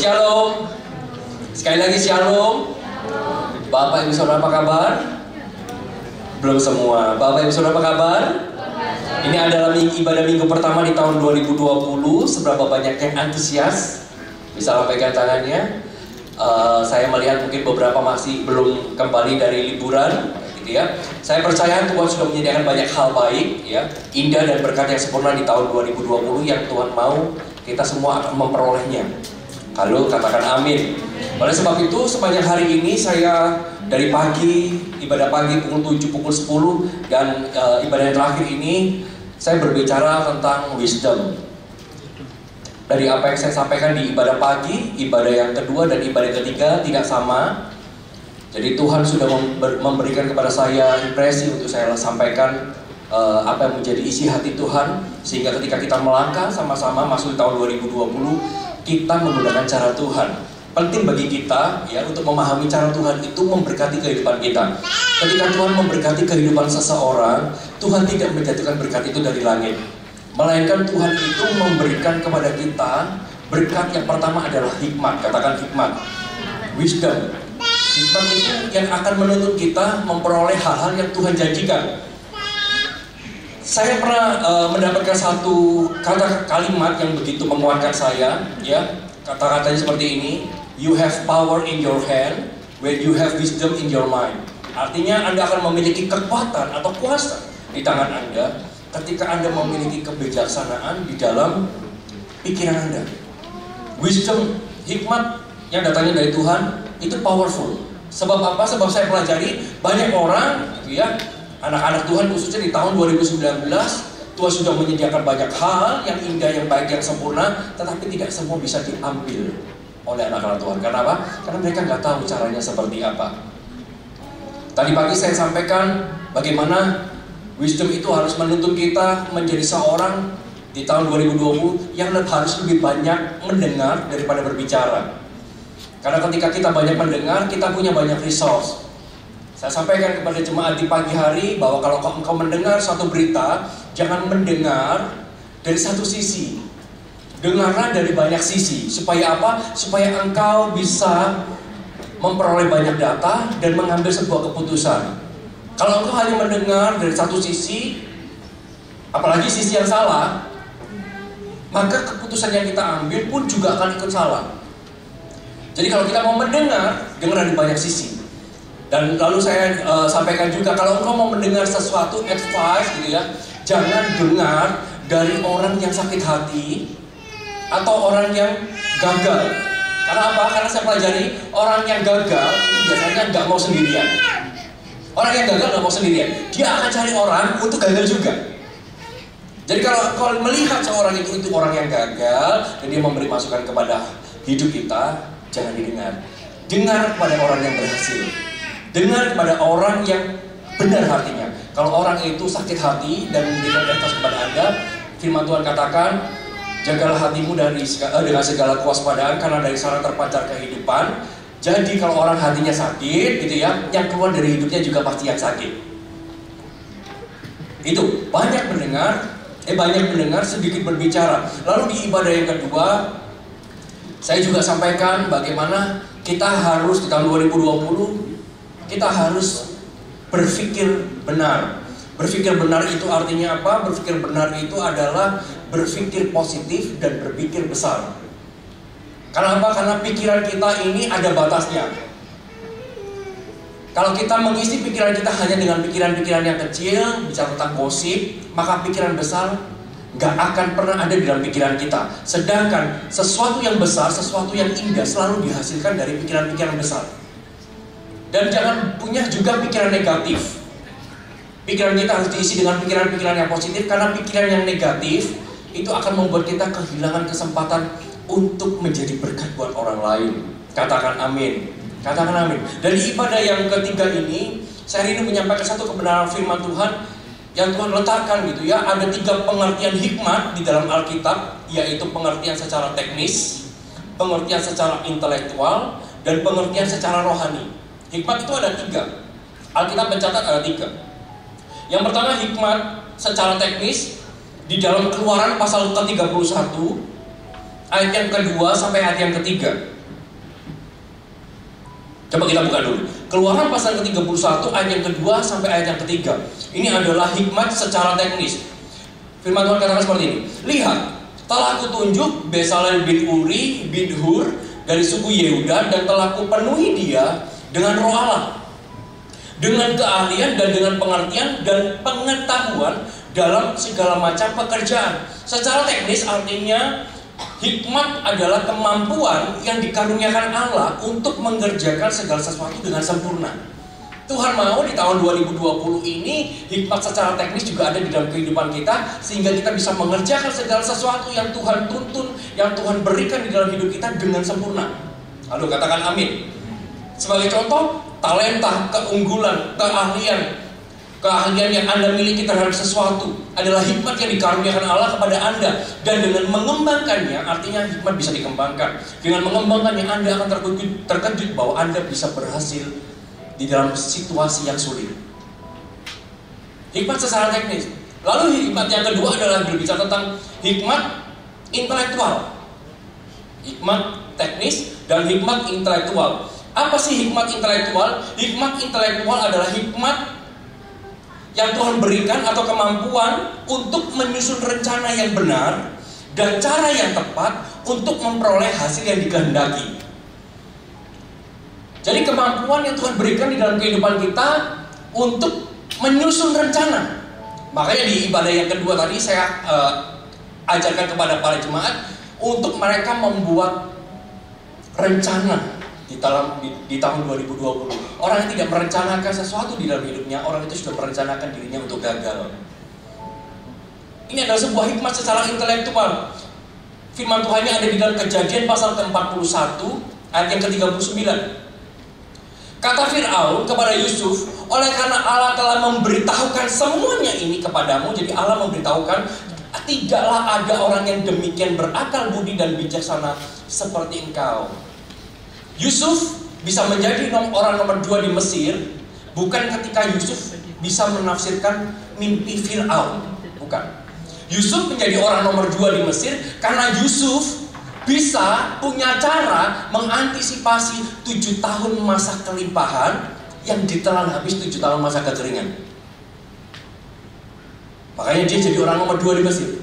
Shalom. Sekali lagi shalom. Bapak Ibu Saudara apa kabar? Belum semua. Bapak Ibu Saudara apa kabar? Ini adalah ibadah minggu pertama di tahun 2020. Seberapa banyak yang antusias? Bisa lambaikan tangannya. Saya melihat mungkin beberapa masih belum kembali dari liburan, gitu ya. Saya percaya Tuhan sudah menyediakan banyak hal baik, ya, indah dan berkat yang sempurna di tahun 2020 yang Tuhan mau kita semua akan memperolehnya. Kalau katakan amin. Oleh sebab itu sepanjang hari ini saya dari pagi, ibadah pagi pukul 7, pukul 10 dan ibadah yang terakhir ini saya berbicara tentang wisdom. Dari apa yang saya sampaikan di ibadah pagi, ibadah yang kedua dan ibadah yang ketiga tidak sama. Jadi Tuhan sudah memberikan kepada saya impresi untuk saya sampaikan apa yang menjadi isi hati Tuhan, sehingga ketika kita melangkah sama-sama masuk di tahun 2020, kita menggunakan cara Tuhan. Penting bagi kita, ya, untuk memahami cara Tuhan itu memberkati kehidupan kita. Ketika Tuhan memberkati kehidupan seseorang, Tuhan tidak menjatuhkan berkat itu dari langit, melainkan Tuhan itu memberikan kepada kita berkat. Yang pertama adalah hikmat. Katakan hikmat. Wisdom. Hikmat itu yang akan menuntut kita memperoleh hal-hal yang Tuhan janjikan. Saya pernah mendapatkan satu kalimat yang begitu menguatkan saya, ya. Kata-katanya seperti ini: you have power in your hand when you have wisdom in your mind. Artinya Anda akan memiliki kekuatan atau kuasa di tangan Anda ketika Anda memiliki kebijaksanaan di dalam pikiran Anda. Wisdom, hikmat yang datangnya dari Tuhan itu powerful. Sebab apa? Sebab saya pelajari banyak orang, gitu ya, anak-anak Tuhan khususnya di tahun 2019, Tuhan sudah menyediakan banyak hal yang indah, yang baik, yang sempurna, tetapi tidak semua bisa diambil oleh anak-anak Tuhan. Karena apa? Karena mereka nggak tahu caranya seperti apa. Tadi pagi saya sampaikan bagaimana wisdom itu harus menuntun kita menjadi seorang di tahun 2020 yang harus lebih banyak mendengar daripada berbicara. Karena ketika kita banyak mendengar, kita punya banyak resource. Saya sampaikan kepada jemaat di pagi hari bahwa kalau engkau mendengar suatu berita, jangan mendengar dari satu sisi. Dengarlah dari banyak sisi. Supaya apa? Supaya engkau bisa memperoleh banyak data dan mengambil sebuah keputusan. Kalau engkau hanya mendengar dari satu sisi, apalagi sisi yang salah, maka keputusan yang kita ambil pun juga akan ikut salah. Jadi kalau kita mau mendengar, dengar dari banyak sisi. Dan lalu saya sampaikan juga, kalau engkau mau mendengar sesuatu advice, gitu ya, jangan dengar dari orang yang sakit hati atau orang yang gagal. Karena apa? Karena saya pelajari orang yang gagal itu biasanya nggak mau sendirian. Orang yang gagal nggak mau sendirian, dia akan cari orang untuk gagal juga. Jadi kalau melihat seorang itu orang yang gagal dan dia memberi masukan kepada hidup kita, jangan didengar. Dengar kepada orang yang berhasil. Dengar kepada orang yang benar hatinya. Kalau orang itu sakit hati dan memberikan advice kepada Anda, firman Tuhan katakan, jagalah hatimu dengan segala kewaspadaan, karena dari sana terpancar kehidupan. Jadi kalau orang hatinya sakit, gitu ya, yang keluar dari hidupnya juga pasti yang sakit. Itu banyak mendengar, sedikit berbicara. Lalu di ibadah yang kedua, saya juga sampaikan bagaimana kita harus di tahun 2020 kita harus berpikir benar. Berpikir benar itu artinya apa? Berpikir benar itu adalah berpikir positif dan berpikir besar. Karena apa? Karena pikiran kita ini ada batasnya. Kalau kita mengisi pikiran kita hanya dengan pikiran-pikiran yang kecil, bicara tentang gosip, maka pikiran besar gak akan pernah ada di dalam pikiran kita. Sedangkan sesuatu yang besar, sesuatu yang indah selalu dihasilkan dari pikiran-pikiran besar. Dan jangan punya juga pikiran negatif. Pikiran kita harus diisi dengan pikiran-pikiran yang positif, karena pikiran yang negatif itu akan membuat kita kehilangan kesempatan untuk menjadi berkat buat orang lain. Katakan amin. Katakan amin. Dan di ibadah yang ketiga ini, saya ini menyampaikan satu kebenaran firman Tuhan yang Tuhan letakkan, gitu ya. Ada 3 pengertian hikmat di dalam Alkitab, yaitu pengertian secara teknis, pengertian secara intelektual, dan pengertian secara rohani. Hikmat itu ada 3. Alkitab mencatat ada 3. Yang pertama hikmat secara teknis di dalam Keluaran pasal ke-31 ayat yang kedua sampai ayat yang ketiga. Coba kita buka dulu. Keluaran pasal ke-31 ayat yang kedua sampai ayat yang ketiga. Ini adalah hikmat secara teknis. Firman Tuhan katakan seperti ini. Lihat, telah aku tunjuk Bezalel bin Uri bin Hur dari suku Yehuda, dan telah aku penuhi dia dengan roh Allah, dengan keahlian dan dengan pengertian dan pengetahuan dalam segala macam pekerjaan. Secara teknis artinya hikmat adalah kemampuan yang dikaruniakan Allah untuk mengerjakan segala sesuatu dengan sempurna. Tuhan mau di tahun 2020 ini hikmat secara teknis juga ada di dalam kehidupan kita, sehingga kita bisa mengerjakan segala sesuatu yang Tuhan tuntun, yang Tuhan berikan di dalam hidup kita dengan sempurna. Lalu katakan amin. Sebagai contoh, talenta, keunggulan, keahlian yang Anda miliki terhadap sesuatu adalah hikmat yang dikaruniakan Allah kepada Anda. Dan dengan mengembangkannya, artinya hikmat bisa dikembangkan. Dengan mengembangkannya, Anda akan terkejut bahwa Anda bisa berhasil di dalam situasi yang sulit. Hikmat secara teknis. Lalu hikmat yang kedua adalah berbicara tentang hikmat intelektual. Hikmat teknis dan hikmat intelektual. Apa sih hikmat intelektual? Hikmat intelektual adalah hikmat yang Tuhan berikan atau kemampuan untuk menyusun rencana yang benar dan cara yang tepat untuk memperoleh hasil yang dikehendaki. Jadi kemampuan yang Tuhan berikan di dalam kehidupan kita untuk menyusun rencana. Makanya di ibadah yang kedua tadi saya ajarkan kepada para jemaat untuk mereka membuat rencana di tahun 2020. Orang yang tidak merencanakan sesuatu di dalam hidupnya, orang itu sudah merencanakan dirinya untuk gagal. Ini adalah sebuah hikmat secara intelektual. Firman Tuhannya ada di dalam Kejadian pasal ke-41 ayat yang ke-39. Kata Fir'aun kepada Yusuf, oleh karena Allah telah memberitahukan semuanya ini kepadamu. Jadi Allah memberitahukan, tidaklah ada orang yang demikian berakal budi dan bijaksana seperti engkau. Yusuf bisa menjadi orang nomor 2 di Mesir bukan ketika Yusuf bisa menafsirkan mimpi Fir'aun. Bukan. Yusuf menjadi orang nomor 2 di Mesir karena Yusuf bisa punya cara mengantisipasi 7 tahun masa kelimpahan yang ditelan habis 7 tahun masa kekeringan. Makanya dia jadi orang nomor 2 di Mesir,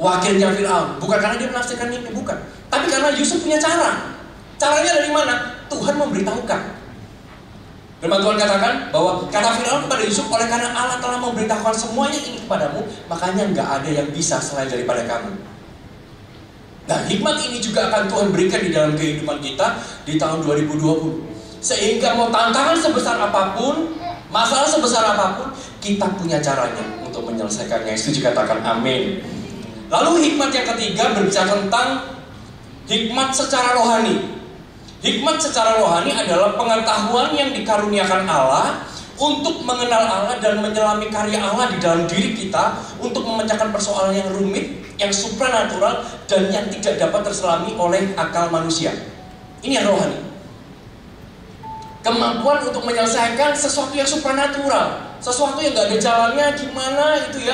wakilnya Fir'aun. Bukan karena dia menafsirkan mimpi, bukan, tapi karena Yusuf punya cara. Caranya dari mana? Tuhan memberitahukan. Firman Tuhan katakan bahwa kata Fir'aun kepada Yusuf, oleh karena Allah telah memberitahukan semuanya ini kepadamu, makanya nggak ada yang bisa selain daripada kamu. Nah, hikmat ini juga akan Tuhan berikan di dalam kehidupan kita di tahun 2020. Sehingga mau tantangan sebesar apapun, masalah sebesar apapun, kita punya caranya untuk menyelesaikannya. Setuju katakan amin. Lalu hikmat yang ketiga berbicara tentang hikmat secara rohani. Hikmat secara rohani adalah pengetahuan yang dikaruniakan Allah untuk mengenal Allah dan menyelami karya Allah di dalam diri kita untuk memecahkan persoalan yang rumit, yang supranatural, dan yang tidak dapat terselami oleh akal manusia. Ini yang rohani. Kemampuan untuk menyelesaikan sesuatu yang supranatural, sesuatu yang gak ada jalannya, gimana itu ya,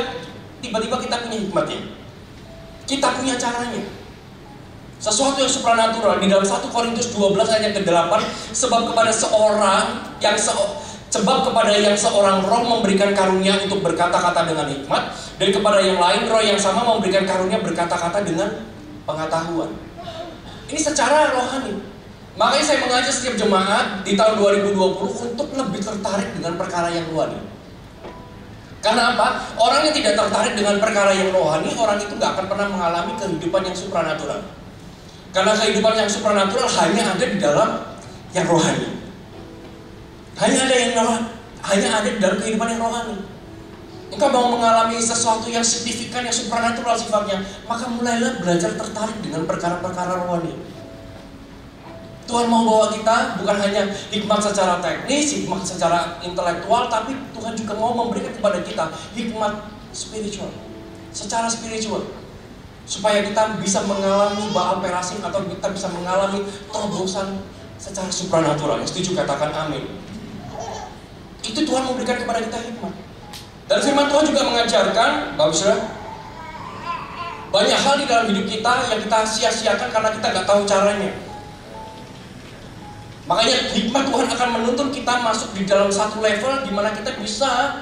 tiba-tiba kita punya hikmatnya, kita punya caranya. Sesuatu yang supranatural di dalam 1 Korintus 12 ayat yang ke-8, sebab kepada seorang roh memberikan karunia untuk berkata-kata dengan hikmat, dan kepada yang lain roh yang sama memberikan karunia berkata-kata dengan pengetahuan. Ini secara rohani. Makanya saya mengajak setiap jemaat di tahun 2020 untuk lebih tertarik dengan perkara yang rohani. Karena apa? Orang yang tidak tertarik dengan perkara yang rohani, orang itu gak akan pernah mengalami kehidupan yang supranatural. Karena kehidupan yang supranatural hanya ada di dalam yang rohani. Hanya ada di dalam kehidupan yang rohani. Engkau mau mengalami sesuatu yang signifikan, yang supranatural sifatnya, maka mulailah belajar tertarik dengan perkara-perkara rohani. Tuhan mau bawa kita bukan hanya hikmat secara teknis, hikmat secara intelektual, tapi Tuhan juga mau memberikan kepada kita hikmat spiritual, secara spiritual, supaya kita bisa mengalami Baal Perasim atau kita bisa mengalami terobosan secara supranatural. Yang setuju katakan amin. Itu Tuhan memberikan kepada kita hikmat. Dan firman Tuhan juga mengajarkan, Bapak Saudara, Banyak hal di dalam hidup kita yang kita sia-siakan karena kita nggak tahu caranya. Makanya hikmat Tuhan akan menuntun kita masuk di dalam satu level di mana kita bisa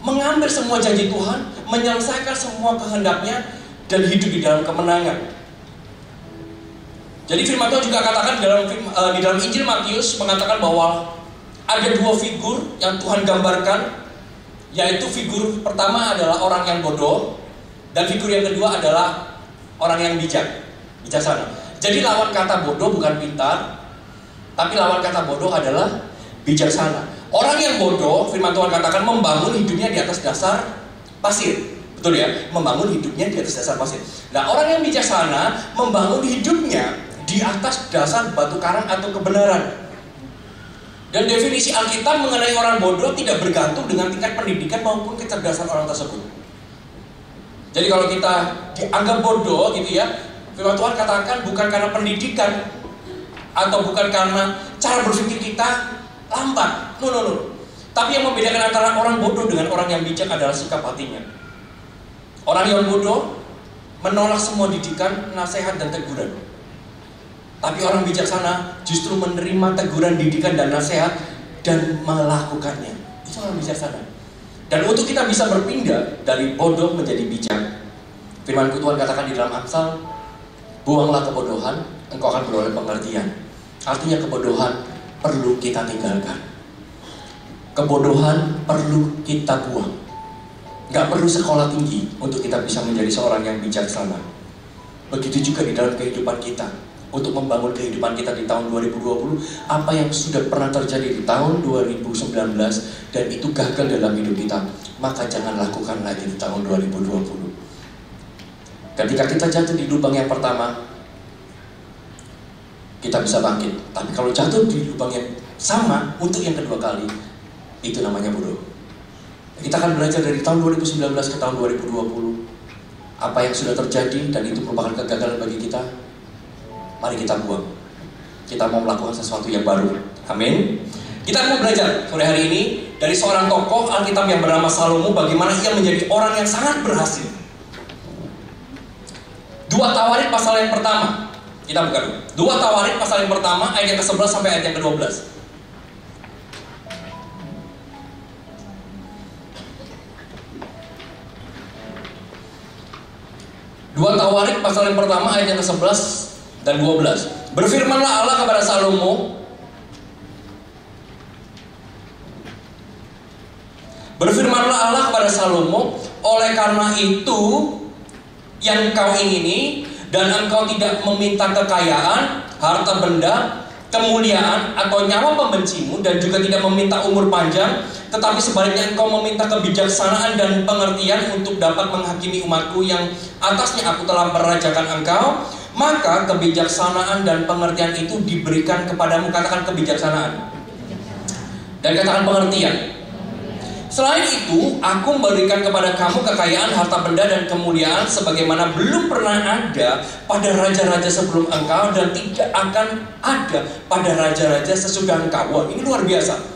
mengambil semua janji Tuhan, menyelesaikan semua kehendaknya, dan hidup di dalam kemenangan. Jadi firman Tuhan juga katakan di dalam Injil Matius mengatakan bahwa ada dua figur yang Tuhan gambarkan, yaitu figur pertama adalah orang yang bodoh, dan figur yang kedua adalah orang yang bijaksana. Jadi lawan kata bodoh bukan pintar, tapi lawan kata bodoh adalah bijaksana. Orang yang bodoh, firman Tuhan katakan, membangun hidupnya di atas dasar pasir. Betul ya? Membangun hidupnya di atas dasar pasir. Nah, orang yang bijaksana membangun hidupnya di atas dasar batu karang atau kebenaran. Dan definisi Alkitab mengenai orang bodoh tidak bergantung dengan tingkat pendidikan maupun kecerdasan orang tersebut. Jadi kalau kita dianggap bodoh gitu ya, firman Tuhan katakan bukan karena pendidikan atau bukan karena cara berpikir kita lambat. No. Tapi yang membedakan antara orang bodoh dengan orang yang bijak adalah sikap hatinya. Orang yang bodoh menolak semua didikan, nasihat dan teguran. Tapi orang bijaksana justru menerima teguran, didikan dan nasihat dan melakukannya. Itu orang bijaksana. Dan untuk kita bisa berpindah dari bodoh menjadi bijak, firman Tuhan katakan di dalam Amsal, buanglah kebodohan, engkau akan beroleh pengertian. Artinya kebodohan perlu kita tinggalkan. Kebodohan perlu kita buang. Gak perlu sekolah tinggi untuk kita bisa menjadi seorang yang bijaksana. Begitu juga di dalam kehidupan kita. Untuk membangun kehidupan kita di tahun 2020, apa yang sudah pernah terjadi di tahun 2019 dan itu gagal dalam hidup kita, maka jangan lakukan lagi di tahun 2020. Ketika kita jatuh di lubang yang pertama, kita bisa bangkit. Tapi kalau jatuh di lubang yang sama untuk yang kedua kali, itu namanya bodoh. Kita akan belajar dari tahun 2019 ke tahun 2020, apa yang sudah terjadi dan itu merupakan kegagalan bagi kita. Mari kita buang. Kita mau melakukan sesuatu yang baru. Amin. Kita mau belajar sore hari ini dari seorang tokoh Alkitab yang bernama Salomo, bagaimana ia menjadi orang yang sangat berhasil. 2 Tawarik pasal yang pertama. Kita buka dulu. 2 Tawarik pasal yang pertama ayat yang ke-11 sampai ayat yang ke-12. 2 Tawarik pasal yang pertama ayat yang ke-11 dan 12. Berfirmanlah Allah kepada Salomo. Berfirmanlah Allah kepada Salomo, oleh karena itu yang engkau ingini dan engkau tidak meminta kekayaan, harta benda, kemuliaan atau nyawa pembencimu dan juga tidak meminta umur panjang, tetapi sebaliknya engkau meminta kebijaksanaan dan pengertian untuk dapat menghakimi umatku yang atasnya aku telah merajakan engkau, maka kebijaksanaan dan pengertian itu diberikan kepadamu. Katakan kebijaksanaan dan katakan pengertian. Selain itu, aku memberikan kepada kamu kekayaan, harta benda dan kemuliaan sebagaimana belum pernah ada pada raja-raja sebelum engkau dan tidak akan ada pada raja-raja sesudah engkau. Wah, ini luar biasa.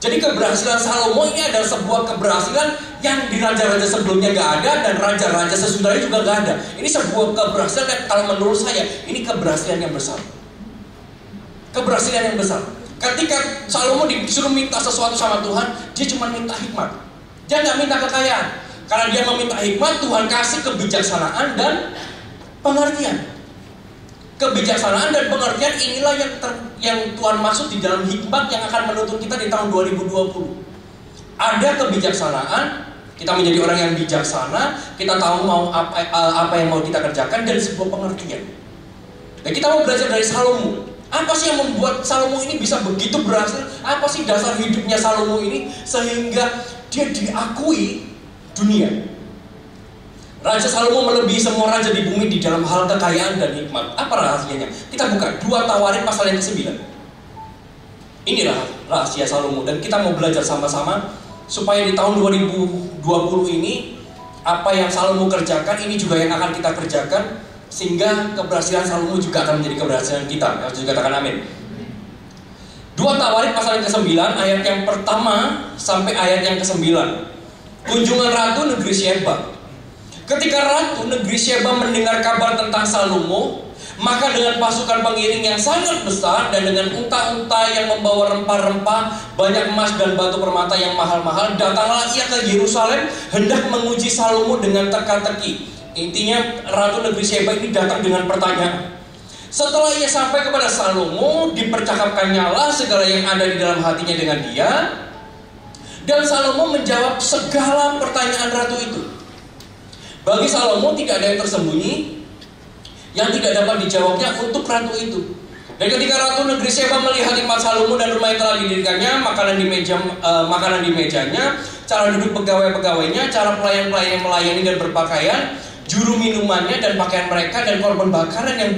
Jadi keberhasilan Salomo ini adalah sebuah keberhasilan yang di raja-raja sebelumnya gak ada dan raja-raja sesudahnya juga gak ada. Ini sebuah keberhasilan yang kalau menurut saya ini keberhasilan yang besar. Keberhasilan yang besar. Ketika Salomo disuruh minta sesuatu sama Tuhan, dia cuma minta hikmat. Dia gak minta kekayaan. Karena dia meminta hikmat, Tuhan kasih kebijaksanaan dan pengertian. Kebijaksanaan dan pengertian inilah yang Tuhan maksud di dalam hikmat yang akan menuntun kita di tahun 2020. Ada kebijaksanaan, kita menjadi orang yang bijaksana, kita tahu mau apa yang mau kita kerjakan, dan sebuah pengertian. Dan kita mau belajar dari Salomo. Apa sih yang membuat Salomo ini bisa begitu berhasil? Apa sih dasar hidupnya Salomo ini sehingga dia diakui dunia? Raja Salomo melebihi semua raja di bumi di dalam hal kekayaan dan hikmat. Apa rahasianya? Kita buka 2 Tawarik pasal yang ke-9. Inilah rahasia Salomo dan kita mau belajar sama-sama supaya di tahun 2020 ini apa yang Salomo kerjakan ini juga yang akan kita kerjakan sehingga keberhasilan Salomo juga akan menjadi keberhasilan kita. Harus juga katakan amin. 2 Tawarik pasal yang ke-9 ayat yang pertama sampai ayat yang ke-9. Kunjungan ratu negeri Sheba. Ketika ratu negeri Sheba mendengar kabar tentang Salomo, maka dengan pasukan pengiring yang sangat besar dan dengan unta-unta yang membawa rempah-rempah, banyak emas dan batu permata yang mahal-mahal, datanglah ia ke Yerusalem hendak menguji Salomo dengan teka-teki. Intinya ratu negeri Sheba ini datang dengan pertanyaan. Setelah ia sampai kepada Salomo, dipercakapkannya lah segala yang ada di dalam hatinya dengan dia. Dan Salomo menjawab segala pertanyaan ratu itu. Bagi Salomo tidak ada yang tersembunyi yang tidak dapat dijawabnya untuk ratu itu. Dan ketika ratu negeri Sheba melihat hikmat Salomo dan rumah yang telah didirikannya, makanan di mejanya, cara duduk pegawai-pegawainya, cara pelayan-pelayan yang melayani dan berpakaian, juru minumannya dan pakaian mereka, dan korban bakaran yang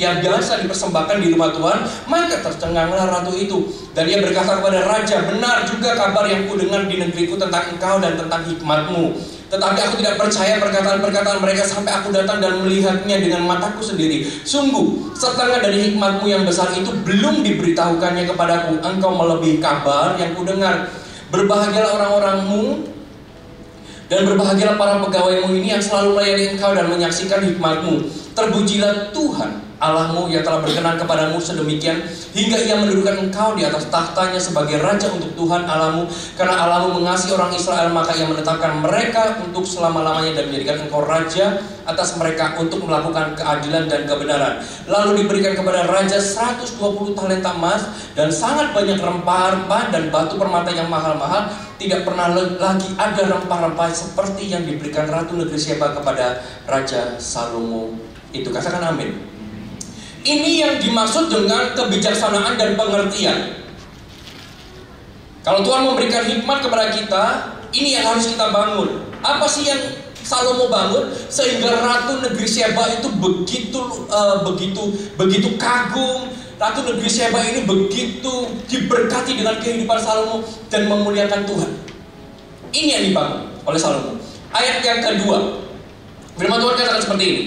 biasa dipersembahkan di rumah Tuhan, maka tercenganglah ratu itu. Dan ia berkata kepada raja, benar juga kabar yang kudengar di negeriku tentang engkau dan tentang hikmatmu. Tetapi aku tidak percaya perkataan-perkataan mereka sampai aku datang dan melihatnya dengan mataku sendiri. Sungguh, setengah dari hikmatmu yang besar itu belum diberitahukannya kepadaku. Engkau melebihi kabar yang kudengar. Berbahagialah orang-orangmu dan berbahagialah para pegawaimu ini yang selalu melayani engkau dan menyaksikan hikmatmu. Terpujilah Tuhan Allahmu yang telah berkenan kepadamu sedemikian hingga ia mendudukan engkau di atas tahtanya sebagai raja untuk Tuhan Allahmu. Karena Allahmu mengasihi orang Israel, maka ia menetapkan mereka untuk selama-lamanya dan menjadikan engkau raja atas mereka untuk melakukan keadilan dan kebenaran. Lalu diberikan kepada raja 120 talenta emas dan sangat banyak rempah-rempah dan batu permata yang mahal-mahal. Tidak pernah lagi ada rempah-rempah seperti yang diberikan ratu negeri Sheba kepada Raja Salomo itu. Katakan amin. Ini yang dimaksud dengan kebijaksanaan dan pengertian. Kalau Tuhan memberikan hikmat kepada kita, ini yang harus kita bangun. Apa sih yang Salomo bangun sehingga ratu negeri Sheba itu begitu kagum? Ratu negeri Sheba ini begitu diberkati dengan kehidupan Salomo dan memuliakan Tuhan. Ini yang dibangun oleh Salomo. Ayat yang kedua, firman Tuhan katakan seperti ini.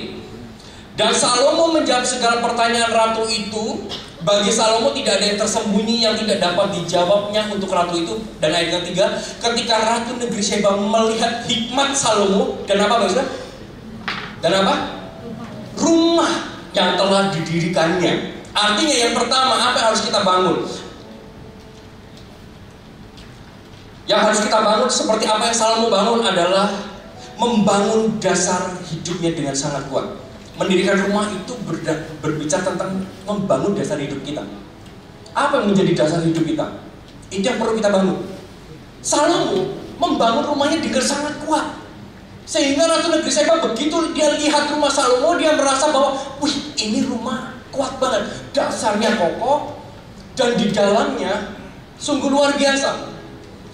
Dan Salomo menjawab segala pertanyaan ratu itu. Bagi Salomo tidak ada yang tersembunyi yang tidak dapat dijawabnya untuk ratu itu. Dan ayat ketiga, ketika ratu negeri Sheba melihat hikmat Salomo dan apa maksudnya? Dan apa? Rumah yang telah didirikannya. Artinya yang pertama, apa yang harus kita bangun? Yang harus kita bangun seperti apa yang Salomo bangun adalah membangun dasar hidupnya dengan sangat kuat. Mendirikan rumah itu berbicara tentang membangun dasar hidup kita. Apa yang menjadi dasar hidup kita? Itu yang perlu kita bangun. Salomo membangun rumahnya dengan sangat kuat. Sehingga ratu negeri Sheba begitu dia lihat rumah Salomo, dia merasa bahwa, wih, ini rumah kuat banget. Dasarnya kokoh dan di dalamnya sungguh luar biasa.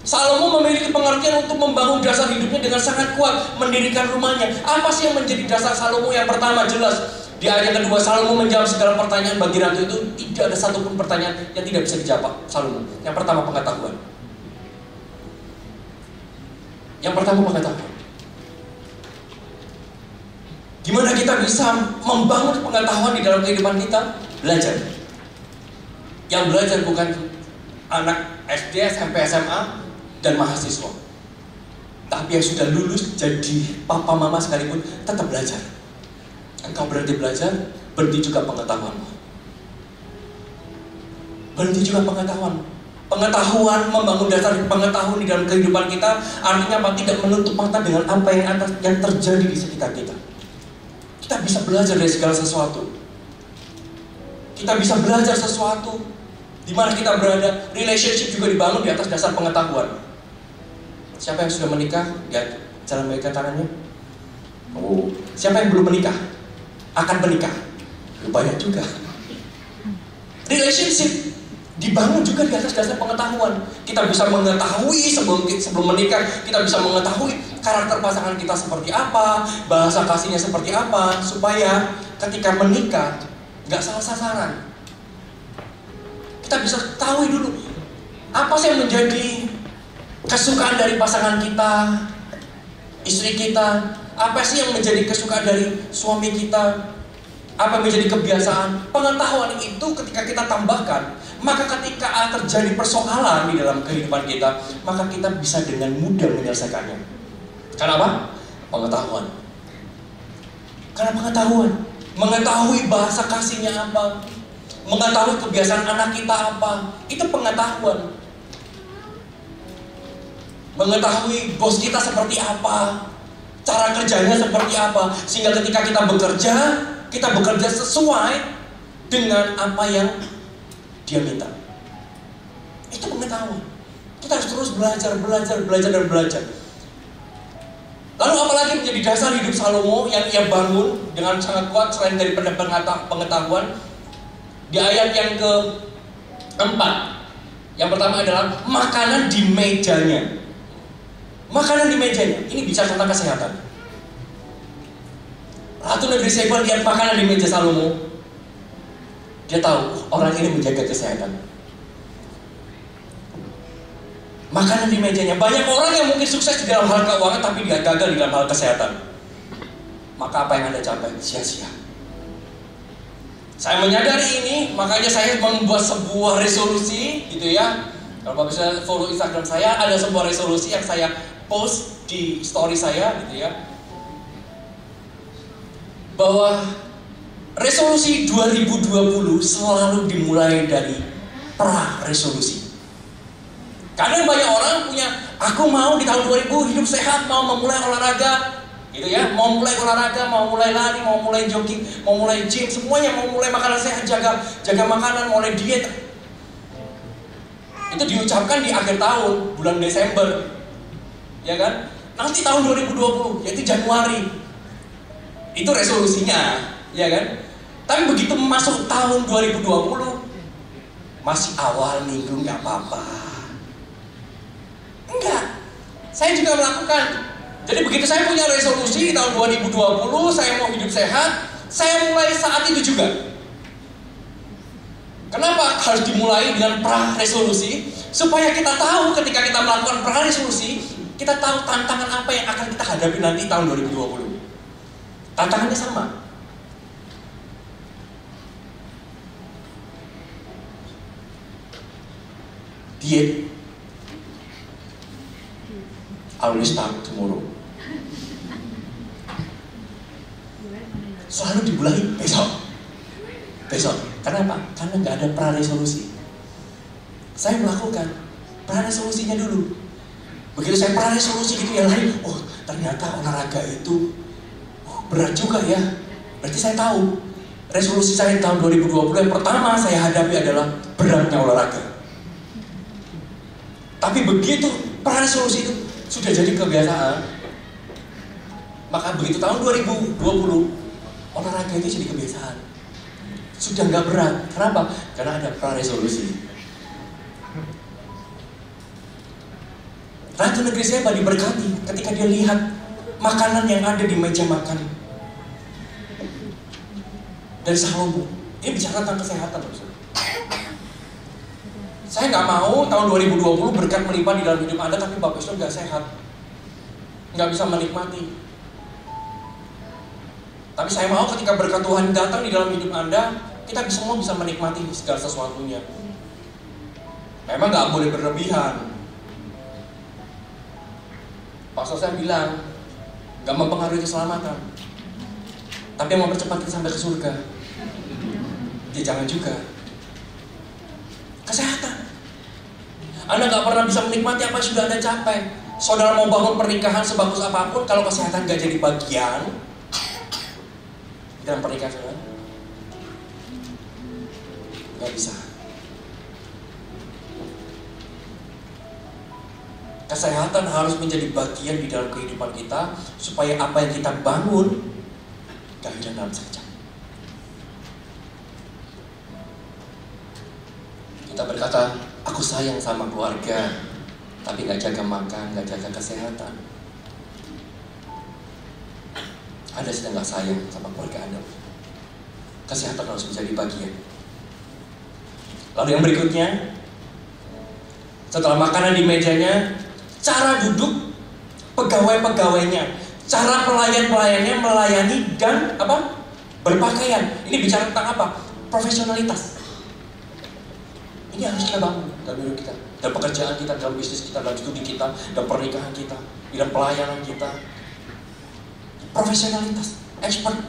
Salomo memiliki pengertian untuk membangun dasar hidupnya dengan sangat kuat, mendirikan rumahnya. Apa sih yang menjadi dasar Salomo? Yang pertama jelas di ayat kedua, Salomo menjawab segala pertanyaan bagi ratu itu. Tidak ada satupun pertanyaan yang tidak bisa dijawab Salomo. Yang pertama pengetahuan. Yang pertama pengetahuan. Gimana kita bisa membangun pengetahuan di dalam kehidupan kita? Belajar. Yang belajar bukan anak SD, SMP, SMA dan mahasiswa, tapi yang sudah lulus jadi papa mama sekalipun tetap belajar. Engkau berhenti belajar, berhenti juga pengetahuanmu. Berhenti juga pengetahuan. Pengetahuan, membangun dasar pengetahuan di dalam kehidupan kita, artinya apa? Tidak menutup mata dengan apa yang terjadi di sekitar kita. Kita bisa belajar dari segala sesuatu. Kita bisa belajar sesuatu di mana kita berada. Relationship juga dibangun di atas dasar pengetahuan. Siapa yang sudah menikah? Ya, jangan memberikan tangannya. Oh, siapa yang belum menikah? Akan menikah? Banyak juga. Relationship dibangun juga di atas dasar pengetahuan. Kita bisa mengetahui sebelum menikah, kita bisa mengetahui karakter pasangan kita seperti apa, bahasa kasihnya seperti apa, supaya ketika menikah nggak salah sasaran. Kita bisa tahu dulu apa sih yang menjadi kesukaan dari pasangan kita, istri kita, apa sih yang menjadi kesukaan dari suami kita, apa yang menjadi kebiasaan. Pengetahuan itu ketika kita tambahkan, maka ketika terjadi persoalan di dalam kehidupan kita, maka kita bisa dengan mudah menyelesaikannya. Kenapa? Pengetahuan. Karena pengetahuan. Mengetahui bahasa kasihnya apa. Mengetahui kebiasaan anak kita apa. Itu pengetahuan. Mengetahui bos kita seperti apa. Cara kerjanya seperti apa. Sehingga ketika kita bekerja sesuai dengan apa yang dia minta. Itu pengetahuan. Kita harus terus belajar. Lalu apalagi menjadi dasar hidup Salomo yang ia bangun dengan sangat kuat selain dari pengetahuan. Di ayat yang keempat, yang pertama adalah makanan di mejanya. Makanan di mejanya, ini bicara tentang kesehatan. Ratu Negeri Sheba lihat makanan di meja Salomo. Dia tahu orang ini menjaga kesehatan. Makanan di mejanya. Banyak orang yang mungkin sukses di dalam hal keuangan tapi dia gagal di dalam hal kesehatan. Maka apa yang Anda capai? Sia-sia. Saya menyadari ini, makanya saya membuat sebuah resolusi gitu ya. Kalau Bapak bisa follow Instagram saya, ada sebuah resolusi yang saya post di story saya gitu ya. Bahwa resolusi 2020 selalu dimulai dari pra-resolusi. Karena banyak orang punya, aku mau di tahun 2000 hidup sehat, mau memulai olahraga, gitu ya, mau mulai olahraga, mau mulai lari, mau mulai jogging, mau mulai gym, semuanya mau mulai makanan sehat, jaga makanan, mulai diet. Itu diucapkan di akhir tahun, bulan Desember, ya kan? Nanti tahun 2020, yaitu Januari, itu resolusinya, ya kan? Tapi begitu masuk tahun 2020, masih awal minggu nggak apa-apa. Enggak, saya juga melakukan. Jadi begitu saya punya resolusi di tahun 2020, saya mau hidup sehat, saya mulai saat itu juga. Kenapa harus dimulai dengan pra-resolusi? Supaya kita tahu ketika kita melakukan pra-resolusi, kita tahu tantangan apa yang akan kita hadapi nanti tahun 2020. Tantangannya sama. Diet. I will start tomorrow. Selalu dimulai besok. Kenapa? Karena nggak ada pra-resolusi. Saya melakukan pra-resolusinya dulu. Begitu saya pra-resolusi gitu yang lain, oh ternyata olahraga itu berat juga ya. Berarti saya tahu resolusi saya tahun 2020 yang pertama saya hadapi adalah beratnya olahraga. Tapi begitu pra-resolusi itu sudah jadi kebiasaan, maka begitu tahun 2020 olahraga itu jadi kebiasaan. Sudah nggak berat. Kenapa? Karena ada pra-resolusi. Ratu Negeri Sheba diberkati ketika dia lihat makanan yang ada di meja makan dari Salomo. Ini bicara tentang kesehatan. Saya nggak mau tahun 2020 berkat melimpah di dalam hidup Anda, tapi Bapak Saudara nggak sehat, nggak bisa menikmati. Tapi saya mau ketika berkat Tuhan datang di dalam hidup Anda, kita semua bisa menikmati segala sesuatunya. Memang nggak boleh berlebihan. Pastor saya bilang, nggak mempengaruhi keselamatan, tapi yang mempercepat kita sampai ke surga. Ya jangan juga. Kesehatan. Anda nggak pernah bisa menikmati apa yang sudah Anda capai. Saudara mau bangun pernikahan sebagus apapun, kalau kesehatan nggak jadi bagian dalam pernikahan saudara, nggak bisa. Kesehatan harus menjadi bagian di dalam kehidupan kita, supaya apa yang kita bangun nggak hilang dalam sekejap. Kita berkata, aku sayang sama keluarga, tapi gak jaga makan, gak jaga kesehatan. Anda sedang gak sayang sama keluarga Anda. Kesehatan harus menjadi bagian. Lalu yang berikutnya, setelah makanan di mejanya, cara duduk pegawai-pegawainya, cara pelayan-pelayannya melayani dan berpakaian. Ini bicara tentang apa? Profesionalitas. Ini harus kita bangun dalam hidup kita, dalam pekerjaan kita, dalam bisnis kita, dalam studi kita, dalam pernikahan kita, dalam pelayanan kita. Profesionalitas, expert.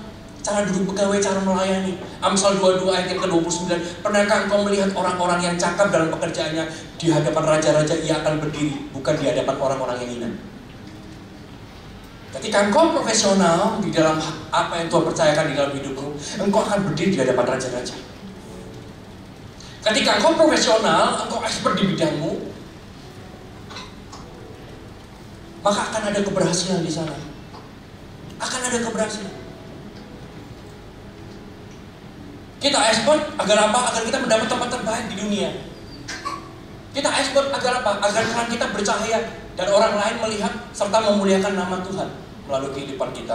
cara duduk pegawai, cara melayani. Amsal 22 ayat yang ke-29. Pernahkah engkau melihat orang-orang yang cakap dalam pekerjaannya? Di hadapan raja-raja ia akan berdiri, bukan di hadapan orang-orang yang hina. Ketika engkau profesional di dalam apa yang Tuhan percayakan di dalam hidupmu, engkau akan berdiri di hadapan raja-raja. Ketika engkau profesional, engkau expert di bidangmu, maka akan ada keberhasilan di sana. Akan ada keberhasilan. Kita expert agar apa? Agar kita mendapat tempat terbaik di dunia. Kita expert agar apa? Agar terang kita bercahaya dan orang lain melihat serta memuliakan nama Tuhan melalui kehidupan kita.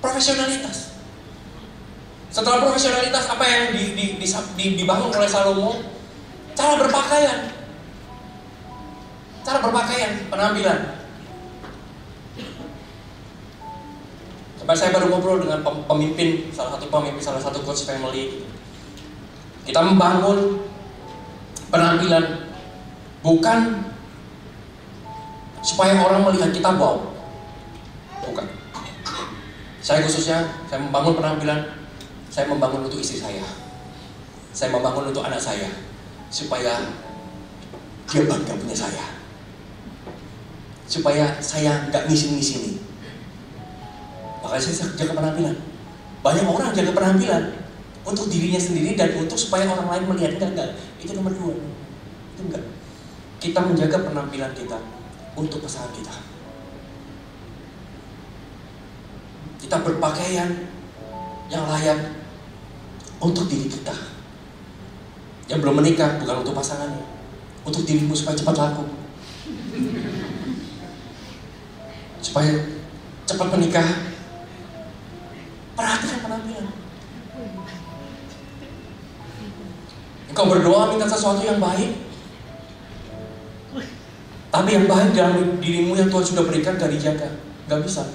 Profesionalitas. Setelah profesionalitas, apa yang dibangun oleh Salomo? Cara berpakaian. Cara berpakaian, penampilan. Sampai saya baru ngobrol dengan pemimpin, salah satu coach family. Kita membangun penampilan bukan supaya orang melihat kita wow. Bukan. Saya membangun penampilan, saya membangun untuk istri saya. Saya membangun untuk anak saya. Supaya dia bangga punya saya. Supaya saya nggak ngisin-ngisini. Makanya saya jaga penampilan. Banyak orang jaga penampilan untuk dirinya sendiri dan untuk supaya orang lain melihat. Enggak. Itu nomor 2. Itu enggak. Kita menjaga penampilan kita untuk pasangan kita. Kita berpakaian yang layak untuk diri kita. Yang belum menikah bukan untuk pasangannya, untuk dirimu supaya cepat laku, supaya cepat menikah. Perhatikan penampilan. Engkau berdoa minta sesuatu yang baik, tapi yang baik dalam dirimu yang Tuhan sudah berikan gak dijaga. Gak bisa.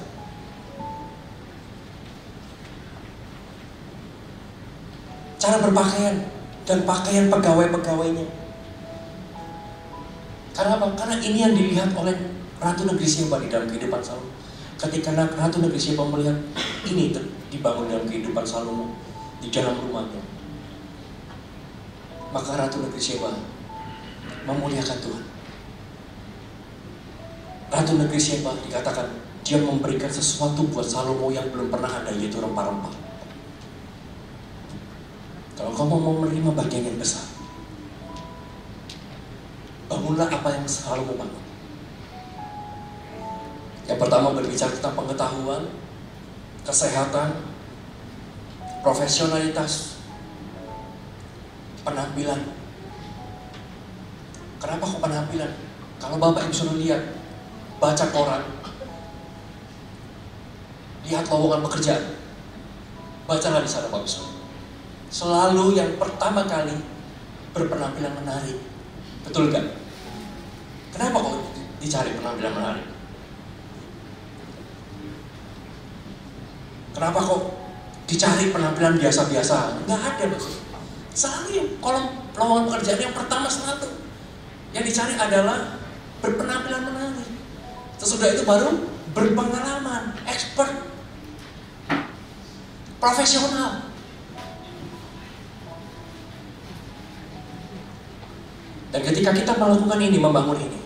Cara berpakaian dan pakaian pegawai-pegawainya. Karena apa? Karena ini yang dilihat oleh Ratu Negeri Sheba di dalam kehidupan Salomo. Ketika Ratu Negeri Sheba melihat ini dibangun dalam kehidupan Salomo di dalam rumahnya, maka Ratu Negeri Sheba memuliakan Tuhan. Ratu Negeri Sheba dikatakan dia memberikan sesuatu buat Salomo yang belum pernah ada, yaitu rempah-rempah. Kalau kamu mau menerima bagian yang besar, bangunlah apa yang Salomo bangun. Yang pertama berbicara tentang pengetahuan, kesehatan, profesionalitas, penampilan. Kenapa kok penampilan? Kalau Bapak Ibu suruh lihat, baca koran, lihat lowongan pekerjaan, bacalah di sana Bapak Ibu. Selalu yang pertama kali berpenampilan menarik. Betul gak? Kenapa kok dicari penampilan menarik? Kenapa kok dicari penampilan biasa-biasa? Nggak ada maksud. Selalu yang kolom lowongan pekerjaan yang pertama selalu yang dicari adalah berpenampilan menarik. Sesudah itu baru berpengalaman, expert, profesional. Dan ketika kita melakukan ini, membangun ini,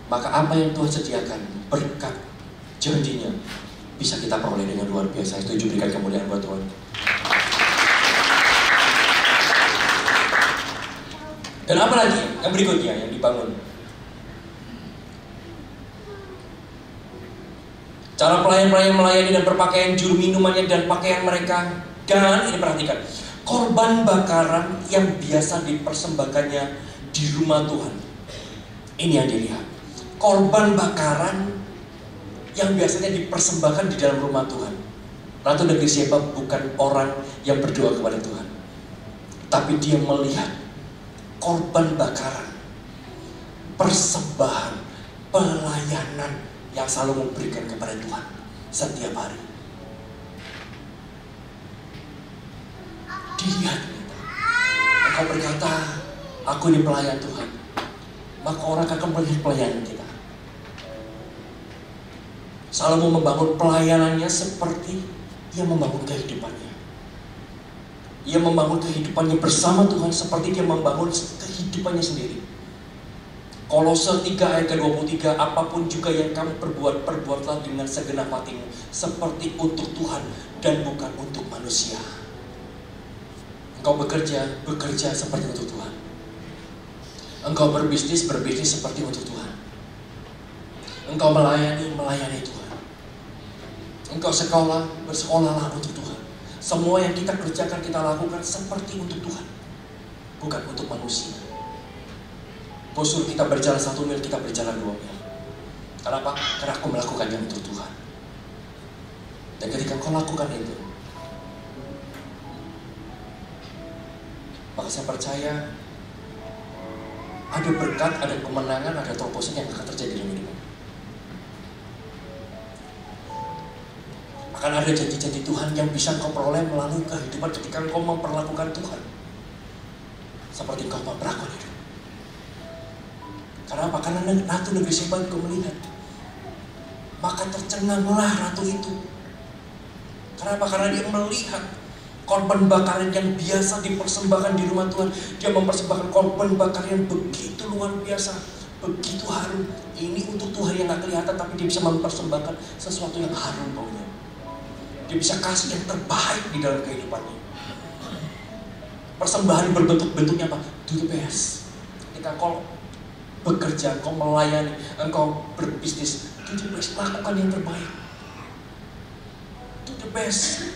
maka apa yang Tuhan sediakan, berkat janjinya, bisa kita peroleh dengan luar biasa. Setuju, berikan kemuliaan buat Tuhan. Dan apa lagi yang berikutnya yang dibangun? Cara pelayan-pelayan melayani dan berpakaian, juru minumannya dan pakaian mereka. Dan ini perhatikan, korban bakaran yang biasa dipersembahkannya di rumah Tuhan. Ini yang dilihat. Korban bakaran yang biasanya dipersembahkan di dalam rumah Tuhan. Ratu Negeri Sheba bukan orang yang berdoa kepada Tuhan, tapi dia melihat korban bakaran, persembahan, pelayanan yang selalu memberikan kepada Tuhan setiap hari. Dilihat, engkau berkata, aku ini pelayan Tuhan, maka orang akan melihat pelayanan kita. Salomo membangun pelayanannya seperti ia membangun kehidupannya. Ia membangun kehidupannya bersama Tuhan seperti dia membangun kehidupannya sendiri. Kolose 3 ayat ke-23, apapun juga yang kamu perbuat, perbuatlah dengan segenap hatimu, seperti untuk Tuhan dan bukan untuk manusia. Engkau bekerja seperti untuk Tuhan. Engkau berbisnis seperti untuk Tuhan. Engkau melayani Tuhan. Engkau bersekolahlah untuk Tuhan. Semua yang kita kerjakan, kita lakukan seperti untuk Tuhan, bukan untuk manusia. Bos suruh kita berjalan 1 mil, kita berjalan 2 mil. Kenapa? Karena aku melakukannya untuk Tuhan. Dan ketika kau lakukan itu, maka saya percaya ada berkat, ada kemenangan, ada terobosan yang akan terjadi dalam hidupmu. Akan ada janji-janji Tuhan yang bisa kau peroleh melalui kehidupan ketika kau memperlakukan Tuhan seperti kau memperlakukan hidup. Karena apa? Karena Ratu Negeri Sheba kau melihat, maka tercenganglah ratu itu. Kenapa? Karena dia melihat korban bakaran yang biasa dipersembahkan di rumah Tuhan. Dia mempersembahkan korban bakaran yang begitu luar biasa, begitu harum. Ini untuk Tuhan yang gak kelihatan, tapi dia bisa mempersembahkan sesuatu yang harum baunya. Dia bisa kasih yang terbaik di dalam kehidupannya. Persembahan berbentuk-bentuknya apa? Do the best. Ketika kau bekerja, engkau melayani, engkau berbisnis, do the best, lakukan yang terbaik. Do the best,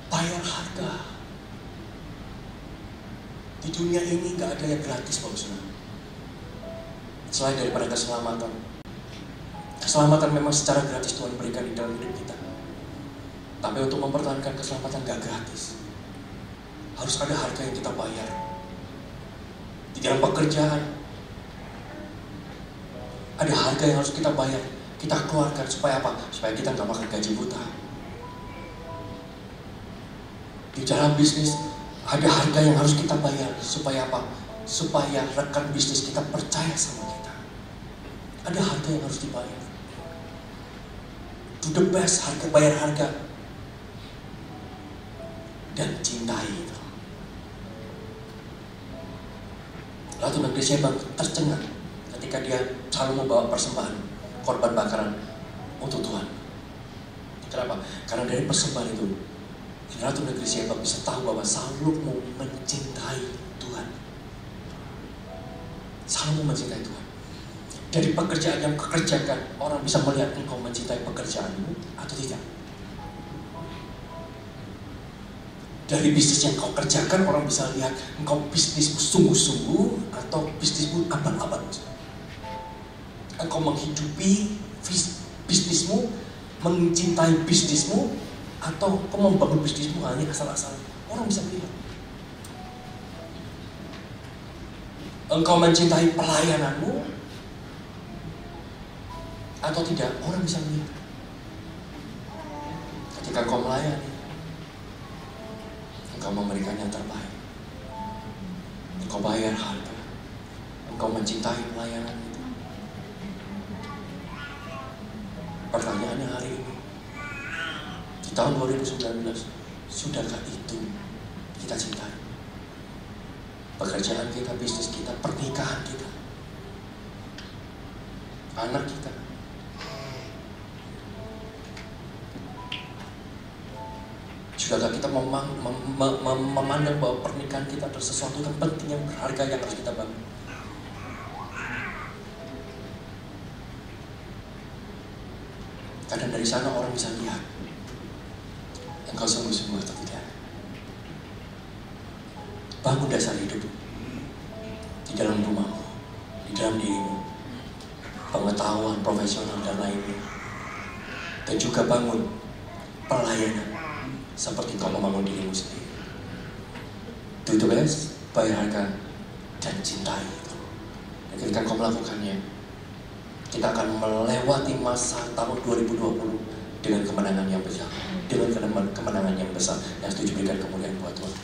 bayar harga. Di dunia ini gak ada yang gratis, Bapak Saudara. Selain daripada keselamatan. Keselamatan memang secara gratis Tuhan berikan di dalam hidup kita. Tapi untuk mempertahankan keselamatan gak gratis. Harus ada harga yang kita bayar. Di dalam pekerjaan ada harga yang harus kita bayar, kita keluarkan. Supaya apa? Supaya kita gak makan gaji buta. Di dalam bisnis ada harga yang harus kita bayar. Supaya apa? Supaya rekan bisnis kita percaya sama kita. Ada harga yang harus dibayar. Do the best, bayar harga. Dan cintai itu. Ratu Negeri Sheba tercengang ketika dia selalu membawa persembahan korban bakaran untuk Tuhan. Kenapa? Karena dari persembahan itu Ratu Negeri Sheba bisa tahu bahwa Salomo mencintai Tuhan. Salomo mencintai Tuhan. Dari pekerjaan yang kau kerjakan, orang bisa melihat engkau mencintai pekerjaanmu atau tidak. Dari bisnis yang kau kerjakan, orang bisa lihat engkau bisnismu sungguh-sungguh atau bisnismu abal-abal. Engkau menghidupi bisnismu, mencintai bisnismu, atau kau membangun bisnismu hanya asal-asalan. Orang bisa melihat. Engkau mencintai pelayananmu atau tidak, orang bisa melihat. Ketika kau melayani, engkau memberikan yang terbaik. Engkau bayar harga. Engkau mencintai pelayanan itu. Pertanyaannya hari ini, di tahun 2019, sudahkah itu kita cintai? Pekerjaan kita, bisnis kita, pernikahan kita, anak kita. Sudahkah kita memandang bahwa pernikahan kita adalah sesuatu yang penting, yang berharga, yang harus kita bangun? Karena dari sana orang bisa lihat engkau sungguh-sungguh atau tidak. Bangun dasar hidup di dalam rumahmu, di dalam dirimu, pengetahuan profesional dan lainnya, dan juga bangun pelayanan seperti kau membangun dirimu sendiri. Do the best, bayar harga, dan cintai itu. Dan ketika kau melakukannya, kita akan melewati masa tahun 2020 dengan kemenangan yang besar, dengan kemenangan yang besar, yang setuju berikan kemuliaan buat Tuhan.